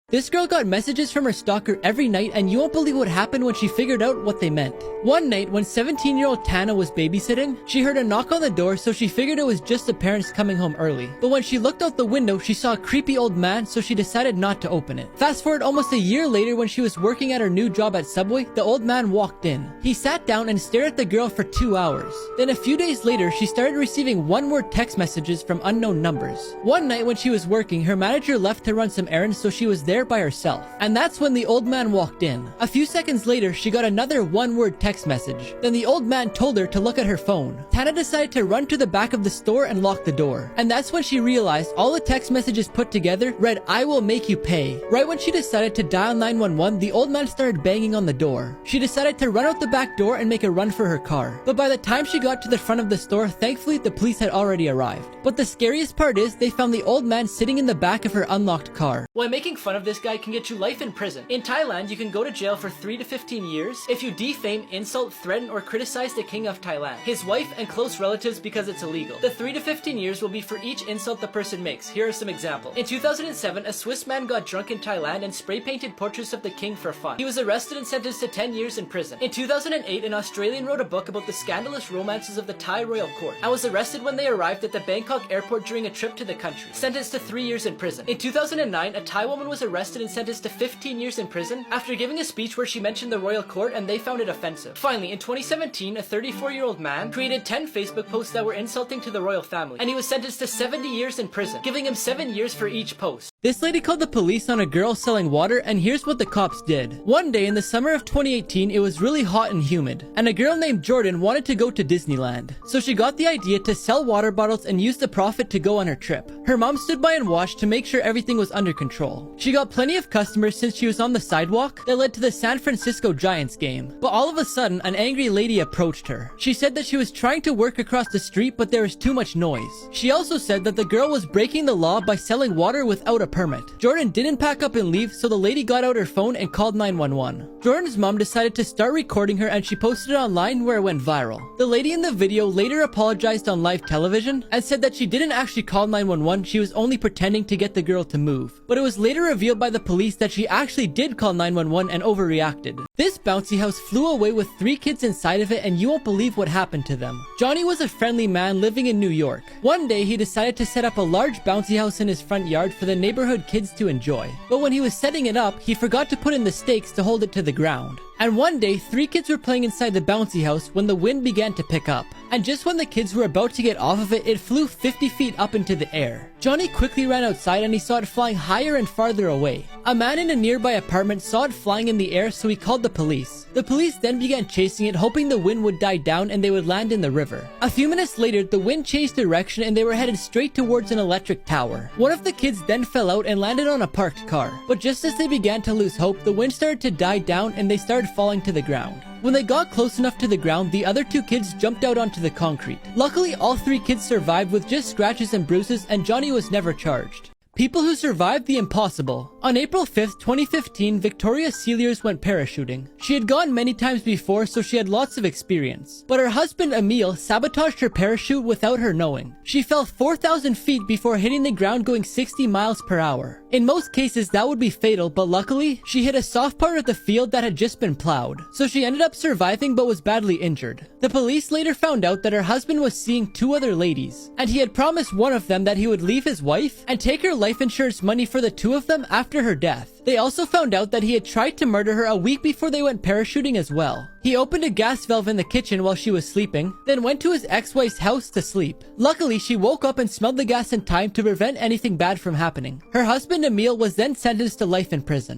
This girl got messages from her stalker every night, and you won't believe what happened when she figured out what they meant. One night, when 17-year-old Tana was babysitting, she heard a knock on the door, so she figured it was just the parents coming home early. But when she looked out the window, she saw a creepy old man, so she decided not to open it. Fast forward almost a year later, when she was working at her new job at Subway, the old man walked in. He sat down and stared at the girl for 2 hours. Then a few days later, she started receiving one-word text messages from unknown numbers. One night when she was working, her manager left to run some errands, so she was there by herself. And that's when the old man walked in. A few seconds later, she got another one-word text message. Then the old man told her to look at her phone. Tana decided to run to the back of the store and lock the door. And that's when she realized all the text messages put together read, "I will make you pay." Right when she decided to dial 911, the old man started banging on the door. She decided to run out the back door and make a run for her car. But by the time she got to the front of the store, thankfully the police had already arrived. But the scariest part is they found the old man sitting in the back of her unlocked car. While making fun of this guy can get you life in prison. In Thailand, you can go to jail for 3 to 15 years if you defame, insult, threaten, or criticize the king of Thailand, his wife, and close relatives because it's illegal. The 3 to 15 years will be for each insult the person makes. Here are some examples. In 2007, a Swiss man got drunk in Thailand and spray-painted portraits of the king for fun. He was arrested and sentenced to 10 years in prison. In 2008, an Australian wrote a book about the scandalous romances of the Thai royal court and was arrested when they arrived at the Bangkok airport during a trip to the country, sentenced to 3 years in prison. In 2009, a Thai woman was arrested and sentenced to 15 years in prison after giving a speech where she mentioned the royal court and they found it offensive. Finally, in 2017, a 34-year-old man created 10 Facebook posts that were insulting to the royal family, and he was sentenced to 70 years in prison, giving him 7 years for each post. This lady called the police on a girl selling water, and here's what the cops did. One day in the summer of 2018, it was really hot and humid, and a girl named Jordan wanted to go to Disneyland. So she got the idea to sell water bottles and use the profit to go on her trip. Her mom stood by and watched to make sure everything was under control. She got plenty of customers since she was on the sidewalk that led to the San Francisco Giants game. But all of a sudden, an angry lady approached her. She said that she was trying to work across the street, but there was too much noise. She also said that the girl was breaking the law by selling water without a permit. Jordan didn't pack up and leave, so the lady got out her phone and called 911. Jordan's mom decided to start recording her, and she posted it online where it went viral. The lady in the video later apologized on live television and said that she didn't actually call 911, she was only pretending to get the girl to move. But it was later revealed by the police that she actually did call 911 and overreacted. This bouncy house flew away with 3 kids inside of it, and you won't believe what happened to them. Johnny was a friendly man living in New York. One day, he decided to set up a large bouncy house in his front yard for the neighborhood kids to enjoy. But when he was setting it up, he forgot to put in the stakes to hold it to the ground. And one day, 3 kids were playing inside the bouncy house when the wind began to pick up. And just when the kids were about to get off of it, it flew 50 feet up into the air. Johnny quickly ran outside and he saw it flying higher and farther away. A man in a nearby apartment saw it flying in the air, so he called the police. The police then began chasing it, hoping the wind would die down and they would land in the river. A few minutes later, the wind changed direction and they were headed straight towards an electric tower. One of the kids then fell out and landed on a parked car. But just as they began to lose hope, the wind started to die down and they started falling to the ground. When they got close enough to the ground, the other 2 kids jumped out onto the concrete. Luckily, all 3 kids survived with just scratches and bruises, and Johnny was never charged. People who survived the impossible. On April 5th, 2015, Victoria Sealiers went parachuting. She had gone many times before, so she had lots of experience. But her husband, Emil, sabotaged her parachute without her knowing. She fell 4,000 feet before hitting the ground going 60 miles per hour. In most cases, that would be fatal, but luckily, she hit a soft part of the field that had just been plowed. So she ended up surviving but was badly injured. The police later found out that her husband was seeing 2 other ladies, and he had promised one of them that he would leave his wife and take her life insurance money for the 2 of them after her death. They also found out that he had tried to murder her a week before they went parachuting as well. He opened a gas valve in the kitchen while she was sleeping, then went to his ex-wife's house to sleep. Luckily, she woke up and smelled the gas in time to prevent anything bad from happening. Her husband Emil was then sentenced to life in prison.